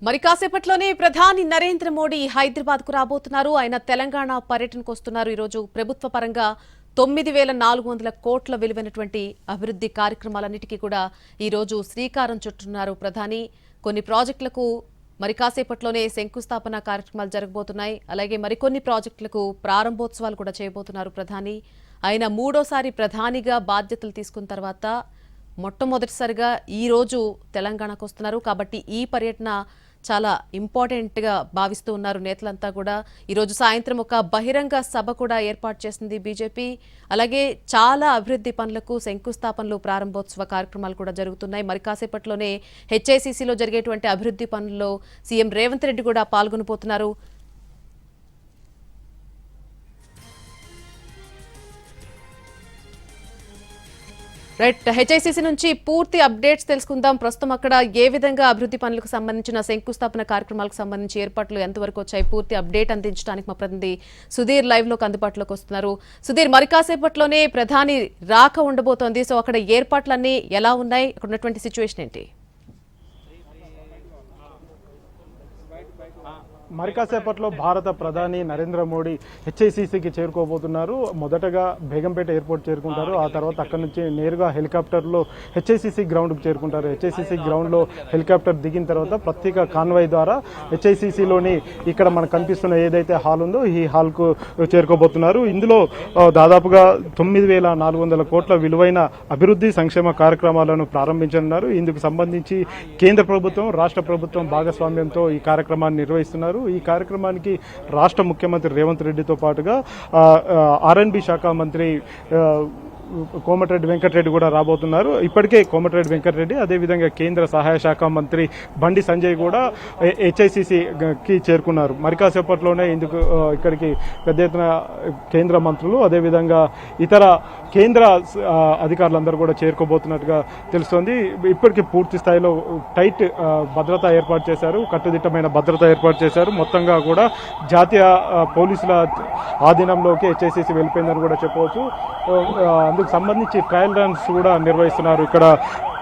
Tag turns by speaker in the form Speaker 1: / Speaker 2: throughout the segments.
Speaker 1: మరి కాసేపట్లోనే ప్రధాని నరేంద్ర మోడీ హైదరాబాద్ కు రాబోతున్నారు. ఆయన తెలంగాణ పర్యటనకు వస్తున్నారు. ఈ రోజు ప్రభుత్వ పరంగా 9,400 కోట్ల విలువైనటువంటి అభివృద్ధి కార్యక్రమాలన్నిటికీ కూడా ఈ రోజు శ్రీకారం చుట్టున్నారు ప్రధాని. కొన్ని ప్రాజెక్టులకు మరి కాసేపట్లోనే శంకుస్థాపన కార్యక్రమాలు జరగబోతున్నాయి. అలాగే మరికొన్ని ప్రాజెక్టులకు ప్రారంభోత్సవాలు కూడా చేయబోతున్నారు ప్రధాని. ఆయన మూడోసారి ప్రధానిగా బాధ్యతలు తీసుకున్న తర్వాత మొట్టమొదటిసారిగా ఈ రోజు తెలంగాణకు వస్తున్నారు. కాబట్టి ఈ పర్యటన చాలా ఇంపార్టెంట్ గా భావిస్తూ ఉన్నారు నేతలంతా కూడా. ఈరోజు సాయంత్రం ఒక బహిరంగ సభ కూడా ఏర్పాటు చేసింది బీజేపీ. అలాగే చాలా అభివృద్ధి పనులకు శంకుస్థాపనలు ప్రారంభోత్సవ కార్యక్రమాలు కూడా జరుగుతున్నాయి. మరి కాసేపట్లోనే హెచ్ఐసిసిలో జరిగేటువంటి అభివృద్ధి పనుల్లో సీఎం రేవంత్ రెడ్డి కూడా పాల్గొనబోతున్నారు. రైట్, హెచ్ఐసిసి నుంచి పూర్తి అప్డేట్స్ తెలుసుకుందాం. ప్రస్తుతం అక్కడ ఏ విధంగా అభివృద్ధి పనులకు సంబంధించిన శంకుస్థాపన కార్యక్రమాలకు సంబంధించి ఏర్పాట్లు ఎంతవరకు వచ్చాయి, పూర్తి అప్డేట్ అందించడానికి మా ప్రతినిధి సుధీర్ లైవ్ లోకి అందుబాటులోకి వస్తున్నారు. సుధీర్, మరి కాసేపట్లోనే ప్రధాని రాక ఉండబోతోంది. సో అక్కడ ఏర్పాట్లన్నీ ఎలా ఉన్నాయి, అక్కడ ఉన్నటువంటి సిచ్యువేషన్ ఏంటి?
Speaker 2: మరి కాసేపట్లో భారత ప్రధాని నరేంద్ర మోడీ హెచ్ఐసిసికి చేరుకోబోతున్నారు. మొదటగా బేగంపేట ఎయిర్పోర్ట్ చేరుకుంటారు. ఆ తర్వాత అక్కడి నుంచి నేరుగా హెలికాప్టర్లో హెచ్ఐసిసి గ్రౌండ్కి చేరుకుంటారు. హెచ్ఐసిసి గ్రౌండ్లో హెలికాప్టర్ దిగిన తర్వాత ప్రత్యేక కాన్వాయ్ ద్వారా హెచ్ఐసిసిలోని ఇక్కడ మనకు కనిపిస్తున్న ఏదైతే హాల్ ఉందో ఈ హాల్కు చేరుకోబోతున్నారు. ఇందులో దాదాపుగా 9,400 కోట్ల విలువైన అభివృద్ధి సంక్షేమ కార్యక్రమాలను ప్రారంభించనున్నారు. ఇందుకు సంబంధించి కేంద్ర ప్రభుత్వం, రాష్ట్ర ప్రభుత్వం భాగస్వామ్యంతో ఈ కార్యక్రమాన్ని నిర్వహిస్తున్నారు. ఈ కార్యక్రమానికి రాష్ట్ర ముఖ్యమంత్రి రేవంత్ రెడ్డితో పాటుగా ఆర్ఎండ్బి శాఖ మంత్రి కోమటిరెడ్డి వెంకటరెడ్డి కూడా రాబోతున్నారు. ఇప్పటికే కోమటిరెడ్డి వెంకటరెడ్డి, అదేవిధంగా కేంద్ర సహాయ శాఖ మంత్రి బండి సంజయ్ కూడా హెచ్ఐసిసికి చేరుకున్నారు. మరి కాసేపట్లోనే ఇందుకు ఇక్కడికి పెద్ద ఎత్తున కేంద్ర మంత్రులు, అదేవిధంగా ఇతర కేంద్ర అధికారులందరూ కూడా చేరుకోబోతున్నట్టుగా తెలుస్తోంది. ఇప్పటికీ పూర్తి స్థాయిలో టైట్ భద్రత ఏర్పాటు చేశారు, కట్టుదిట్టమైన భద్రత ఏర్పాటు చేశారు. మొత్తంగా కూడా జాతీయ పోలీసుల ఆధీనంలోకి హెచ్ఐసిసి వెళ్ళిపోయిందని కూడా చెప్పవచ్చు. అందుకు సంబంధించి ట్రయల్ రన్స్ కూడా నిర్వహిస్తున్నారు. ఇక్కడ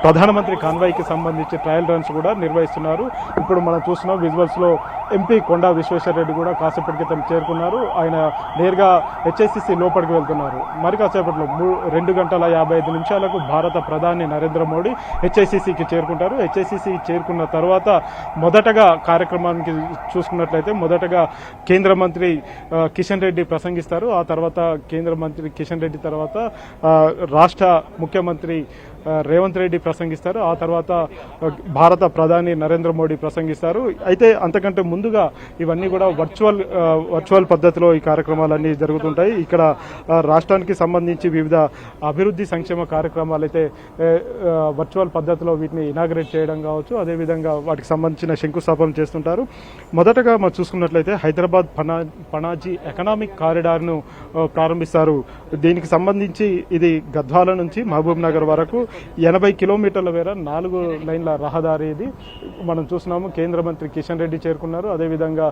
Speaker 2: ప్రధానమంత్రి కాన్వాయ్కి సంబంధించి ట్రయల్ రన్స్ కూడా నిర్వహిస్తున్నారు. ఇప్పుడు మనం చూస్తున్నాం విజువల్స్ లో ఎంపీ కొండా విశ్వేశ్వరరెడ్డి కూడా కాసేపటి క్రితం చేరుకున్నారు. ఆయన నేరుగా హెచ్ఐసిసి లోపలికి వెళ్తున్నారు. మరి కాసేపట్లో 2:55 భారత ప్రధాని నరేంద్ర మోడీ హెచ్ఐసిసికి చేరుకుంటారు. హెచ్ఐసిసి చేరుకున్న తర్వాత మొదటగా కార్యక్రమానికి చూసుకున్నట్లయితే మొదటగా కేంద్ర మంత్రి కిషన్ రెడ్డి ప్రసంగిస్తారు. ఆ తర్వాత కేంద్ర మంత్రి కిషన్ రెడ్డి తర్వాత రాష్ట్ర ముఖ్యమంత్రి రేవంత్ రెడ్డి ప్రసంగిస్తారు. ఆ తర్వాత భారత ప్రధాని నరేంద్ర మోడీ ప్రసంగిస్తారు. అయితే అంతకంటే ముందుగా ఇవన్నీ కూడా వర్చువల్ పద్ధతిలో ఈ కార్యక్రమాలన్నీ జరుగుతుంటాయి. ఇక్కడ రాష్ట్రానికి సంబంధించి వివిధ అభివృద్ధి సంక్షేమ కార్యక్రమాలు అయితే వర్చువల్ పద్ధతిలో వీటిని ఇనాగ్రేట్ చేయడం కావచ్చు, అదేవిధంగా వాటికి సంబంధించిన శంకుస్థాపన చేస్తుంటారు. మొదటగా మనం చూసుకున్నట్లయితే హైదరాబాద్ పనాజీ ఎకనామిక్ కారిడార్ను ప్రారంభిస్తారు. దీనికి సంబంధించి ఇది గద్వాల నుంచి మహబూబ్ నగర్ వరకు 80 కిలోమీటర్ల మేర 4 లైన్ల రహదారి. ఇది మనం చూస్తున్నాము. కేంద్ర మంత్రి కిషన్ రెడ్డి చేరుకున్నారు. అదేవిధంగా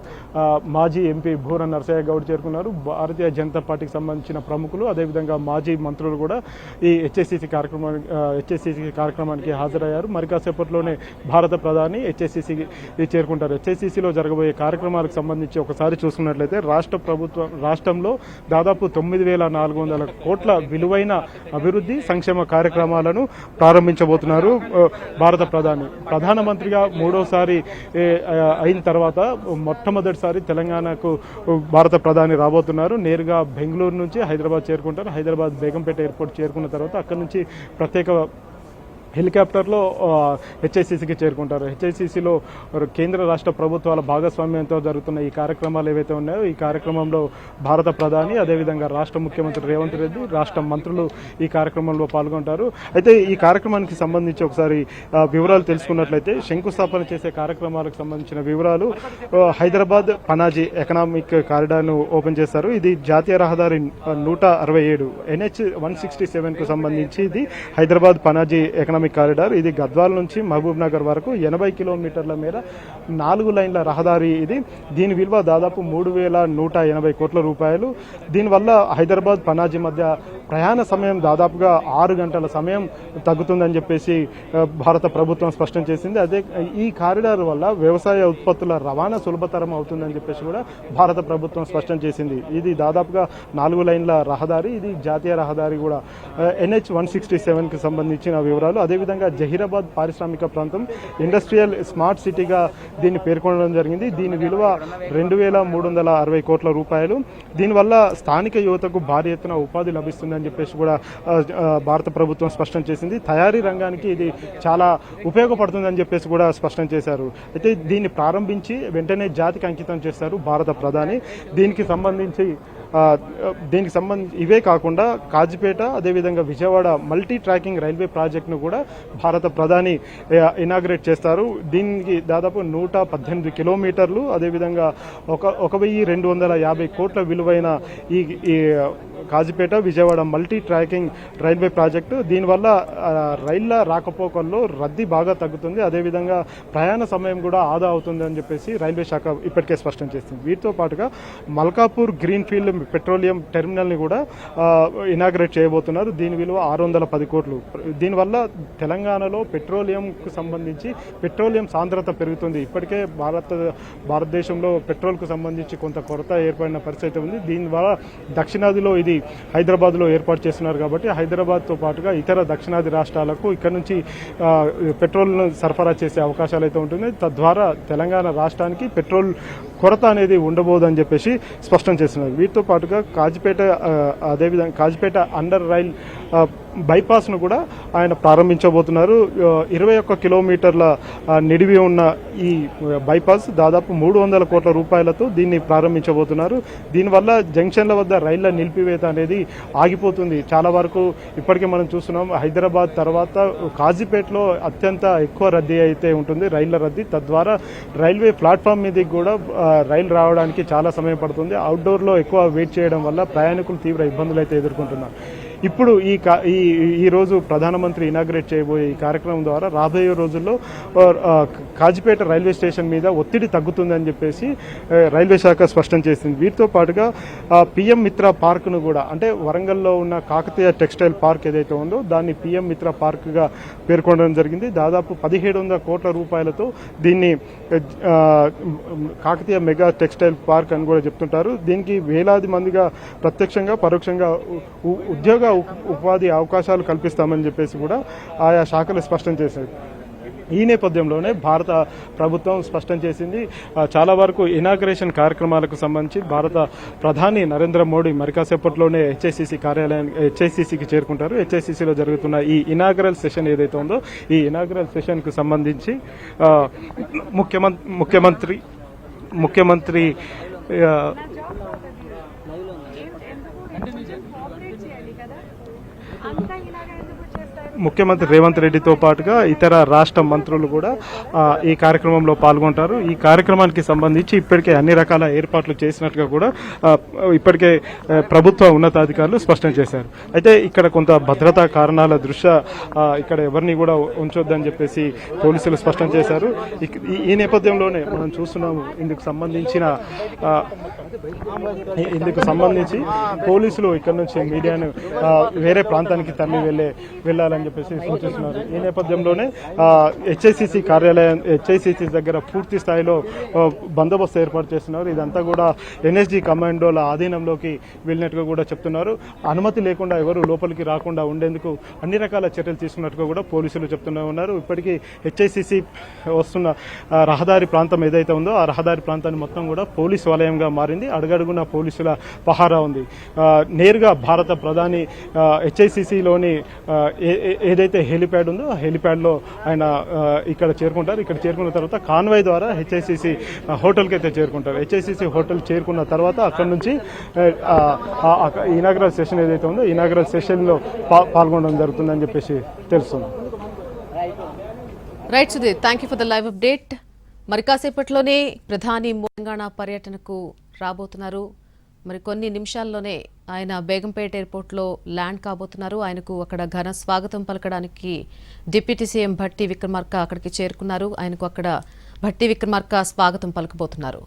Speaker 2: మాజీ ఎంపీ బూర నరసయ్య గౌడ్ చేరుకున్నారు. భారతీయ జనతా పార్టీకి సంబంధించిన ప్రముఖులు, అదేవిధంగా మాజీ మంత్రులు కూడా ఈ హెచ్ఐసిసి కార్యక్రమానికి హాజరయ్యారు. మరి కాసేపట్లోనే భారత ప్రధాని హెచ్ఐసిసికి చేరుకుంటారు. హెచ్ఐసిసిలో జరగబోయే కార్యక్రమాలకు సంబంధించి ఒకసారి చూసుకున్నట్లయితే రాష్ట్రంలో దాదాపు 9,400 కోట్ల విలువైన అభివృద్ధి సంక్షేమ కార్యక్రమాలను ప్రారంభించబోతున్నారు భారత ప్రధానమంత్రిగా మూడోసారి అయిన తర్వాత మొట్టమొదటిసారి తెలంగాణకు భారత ప్రధాని రాబోతున్నారు. నేరుగా బెంగళూరు నుంచి హైదరాబాద్ చేరుకుంటారు. హైదరాబాద్ బేగంపేట ఎయిర్పోర్ట్ చేరుకున్న తర్వాత అక్కడి నుంచి ప్రత్యేక హెలికాప్టర్లో హెచ్ఐసిసికి చేరుకుంటారు. హెచ్ఐసిసిలో కేంద్ర రాష్ట్ర ప్రభుత్వాల భాగస్వామ్యంతో జరుగుతున్న ఈ కార్యక్రమాలు ఏవైతే ఉన్నాయో ఈ కార్యక్రమంలో భారత ప్రధాని, అదేవిధంగా రాష్ట్ర ముఖ్యమంత్రి రేవంత్ రెడ్డి, రాష్ట్ర మంత్రులు ఈ కార్యక్రమంలో పాల్గొంటారు. అయితే ఈ కార్యక్రమానికి సంబంధించి ఒకసారి వివరాలు తెలుసుకున్నట్లయితే శంకుస్థాపన చేసే కార్యక్రమాలకు సంబంధించిన వివరాలు హైదరాబాద్ పనాజీ ఎకనామిక్ కారిడార్ను ఓపెన్ చేస్తారు. ఇది జాతీయ రహదారి 167 NH 167కు సంబంధించి ఇది హైదరాబాద్ పనాజీ ఎకనామిక్ కారిడార్. ఇది గద్వాల నుంచి మహబూబ్ నగర్ వరకు 80 కిలోమీటర్ల మేర 4 లైన్ల రహదారి. ఇది దీని విలువ దాదాపు 3,180 కోట్ల రూపాయలు. దీనివల్ల హైదరాబాద్ పనాజీ మధ్య ప్రయాణ సమయం దాదాపుగా 6 గంటల సమయం తగ్గుతుందని చెప్పేసి భారత ప్రభుత్వం స్పష్టం చేసింది. అదే ఈ కారిడార్ వల్ల వ్యవసాయ ఉత్పత్తుల రవాణా సులభతరం అవుతుందని చెప్పేసి కూడా భారత ప్రభుత్వం స్పష్టం చేసింది. ఇది దాదాపుగా 4 లైన్ల రహదారి, ఇది జాతీయ రహదారి కూడా. NH 167కి సంబంధించిన వివరాలు. అదేవిధంగా జహీరాబాద్ పారిశ్రామిక ప్రాంతం ఇండస్ట్రియల్ స్మార్ట్ సిటీగా దీన్ని పేర్కొనడం జరిగింది. దీని విలువ 2,360 కోట్ల రూపాయలు. దీనివల్ల స్థానిక యువతకు భారీ ఎత్తున ఉపాధి లభిస్తుందని చెప్పేసి కూడా భారత ప్రభుత్వం స్పష్టం చేసింది. తయారీ రంగానికి ఇది చాలా ఉపయోగపడుతుందని చెప్పేసి కూడా స్పష్టం చేశారు. అయితే దీన్ని ప్రారంభించి వెంటనే జాతికి అంకితం చేస్తారు భారత ప్రధాని. దీనికి సంబంధించి ఇవే కాకుండా కాజిపేట అదేవిధంగా విజయవాడ మల్టీ ట్రాకింగ్ రైల్వే ప్రాజెక్టును కూడా భారత ప్రధాని ఇనాగ్రేట్ చేస్తారు. దీనికి దాదాపు 118 కిలోమీటర్లు అదేవిధంగా 1,250 కోట్ల విలువైన ఈ Kazipet Vijayawada multi tracking railway project. దీనివల్ల రైళ్ల రాకపోకల్లో రద్దీ బాగా తగ్గుతుంది, అదేవిధంగా ప్రయాణ సమయం కూడా ఆదా అవుతుంది అని చెప్పేసి రైల్వే శాఖ ఇప్పటికే స్పష్టం చేస్తుంది. వీటితో పాటుగా మల్కాపూర్ గ్రీన్ఫీల్డ్ పెట్రోలియం టెర్మినల్ని కూడా ఇనాగ్రేట్ చేయబోతున్నారు. దీని విలువ 610 కోట్లు. దీనివల్ల తెలంగాణలో పెట్రోలియంకు సంబంధించి పెట్రోలియం సాంద్రత పెరుగుతుంది. ఇప్పటికే భారతదేశంలో పెట్రోల్కు సంబంధించి కొంత కొరత ఏర్పడిన పరిస్థితి ఉంది. దీనివల్ల దక్షిణాదిలో ఇది హైదరాబాద్లో ఏర్పాటు చేస్తున్నారు కాబట్టి హైదరాబాద్తో పాటుగా ఇతర దక్షిణాది రాష్ట్రాలకు ఇక్కడ నుంచి పెట్రోల్ను సరఫరా చేసే అవకాశాలు అయితే ఉంటుంది. తద్వారా తెలంగాణ రాష్ట్రానికి పెట్రోల్ కొరత అనేది ఉండబోదని చెప్పేసి స్పష్టం చేస్తున్నారు. వీటితో పాటుగా కాజిపేట అదేవిధంగా కాజిపేట అండర్ రైల్ బైపాస్ను కూడా ఆయన ప్రారంభించబోతున్నారు. 21 కిలోమీటర్ల నిడివి ఉన్న ఈ బైపాస్ దాదాపు 300 కోట్ల రూపాయలతో దీన్ని ప్రారంభించబోతున్నారు. దీనివల్ల జంక్షన్ల వద్ద రైళ్ల నిలిపివేత అనేది ఆగిపోతుంది. చాలా వరకు ఇప్పటికే మనం చూస్తున్నాం, హైదరాబాద్ తర్వాత కాజిపేటలో అత్యంత ఎక్కువ రద్దీ అయితే ఉంటుంది, రైళ్ల రద్దీ. తద్వారా రైల్వే ప్లాట్ఫామ్ మీదకి కూడా రైలు రావడానికి చాలా సమయం పడుతుంది. అవుట్డోర్లో ఎక్కువ వెయిట్ చేయడం వల్ల ప్రయాణికులు తీవ్ర ఇబ్బందులు అయితే ఎదుర్కొంటున్నారు. ఇప్పుడు ఈ రోజు ప్రధానమంత్రి ఇనాగ్రేట్ చేయబోయే ఈ కార్యక్రమం ద్వారా రాబోయే రోజుల్లో కాజిపేట రైల్వే స్టేషన్ మీద ఒత్తిడి తగ్గుతుందని చెప్పేసి రైల్వే శాఖ స్పష్టం చేసింది. వీటితో పాటుగా పిఎం మిత్ర పార్క్ను కూడా, అంటే వరంగల్లో ఉన్న కాకతీయ టెక్స్టైల్ పార్క్ ఏదైతే ఉందో దాన్ని పిఎం మిత్ర పార్క్గా పేర్కొనడం జరిగింది. దాదాపు 1,700 కోట్ల రూపాయలతో దీన్ని కాకతీయ మెగా టెక్స్టైల్ పార్క్ అని కూడా చెప్తుంటారు. దీనికి వేలాది మందిగా ప్రత్యక్షంగా పరోక్షంగా ఉపాధి అవకాశాలు కల్పిస్తామని చెప్పేసి కూడా ఆయా శాఖలు స్పష్టం చేశారు. ఈ నేపథ్యంలోనే భారత ప్రభుత్వం స్పష్టం చేసింది, చాలా వరకు ఇనాగ్రేషన్ కార్యక్రమాలకు సంబంధించి భారత ప్రధాని నరేంద్ర మోడీ మరి కాసేపట్లోనే హెచ్ఐసిసికి చేరుకుంటారు. హెచ్ఐసిసిలో జరుగుతున్న ఈ ఇనాగ్రల్ సెషన్ ఏదైతే ఉందో ఈ ఇనాగ్రల్ సెషన్కు సంబంధించి ముఖ్యమంత్రి ముఖ్యమంత్రి రేవంత్ రెడ్డితో పాటుగా ఇతర రాష్ట్ర మంత్రులు కూడా ఈ కార్యక్రమంలో పాల్గొంటారు. ఈ కార్యక్రమానికి సంబంధించి ఇప్పటికే అన్ని రకాల ఏర్పాట్లు చేసినట్టుగా కూడా ఇప్పటికే ప్రభుత్వ ఉన్నతాధికారులు స్పష్టం చేశారు. అయితే ఇక్కడ కొంత భద్రతా కారణాల దృష్ట్యా ఇక్కడ ఎవరిని కూడా ఉంచొద్దని చెప్పేసి పోలీసులు స్పష్టం చేశారు. ఈ నేపథ్యంలోనే మనం చూస్తున్నాము, ఇందుకు సంబంధించి పోలీసులు ఇక్కడ నుంచి మీడియాను వేరే ప్రాంతానికి తరలి వెళ్ళాలని చెప్పేసి సూచిస్తున్నారు. ఈ నేపథ్యంలోనే హెచ్ఐసిసి దగ్గర పూర్తి స్థాయిలో బందోబస్తు ఏర్పాటు చేస్తున్నారు. ఇదంతా కూడా ఎన్ఎస్జీ కమాండోల ఆధీనంలోకి వెళ్ళినట్టుగా కూడా చెప్తున్నారు. అనుమతి లేకుండా ఎవరు లోపలికి రాకుండా ఉండేందుకు అన్ని రకాల చర్యలు తీసుకున్నట్టుగా కూడా పోలీసులు చెప్తూనే ఉన్నారు. ఇప్పటికీ హెచ్ఐసిసి వస్తున్న రహదారి ప్రాంతం ఏదైతే ఉందో ఆ రహదారి ప్రాంతాన్ని మొత్తం కూడా పోలీసు వలయంగా మారింది. అడుగడుగున పోలీసుల పహారా ఉంది. నేరుగా భారత ప్రధాని హెచ్ఐసిసిలోని ఏదైతే హెలిప్యాడ్ ఉందో ఆ హెలిప్యాడ్లో ఆయన ఇక్కడ చేరుకుంటారు. ఇక్కడ చేరుకున్న తర్వాత కాన్వాయ్ ద్వారా హెచ్ఐసిసి హోటల్కి అయితే చేరుకుంటారు. హెచ్ఐసిసి హోటల్ చేరుకున్న తర్వాత అక్కడ నుంచి ఇనాగ్రల్ సెషన్ ఏదైతే ఉందో ఇనాగ్రల్ సెషన్లో పాల్గొనడం జరుగుతుందని చెప్పేసి తెలుస్తుంది.
Speaker 1: Right Sudheer, thank you for the live update. మరి కాసేపట్లోనే ప్రధాని తెలంగాణ పర్యటనకు రాబోతున్నారు. మరి కొన్ని నిమిషాల్లోనే ఆయన బేగంపేట ఎయిర్పోర్ట్లో ల్యాండ్ కాబోతున్నారు. ఆయనకు అక్కడ ఘన స్వాగతం పలకడానికి డిప్యూటీ సీఎం భట్టి విక్రమార్క అక్కడికి చేరుకున్నారు. ఆయనకు అక్కడ భట్టి విక్రమార్క స్వాగతం పలకబోతున్నారు.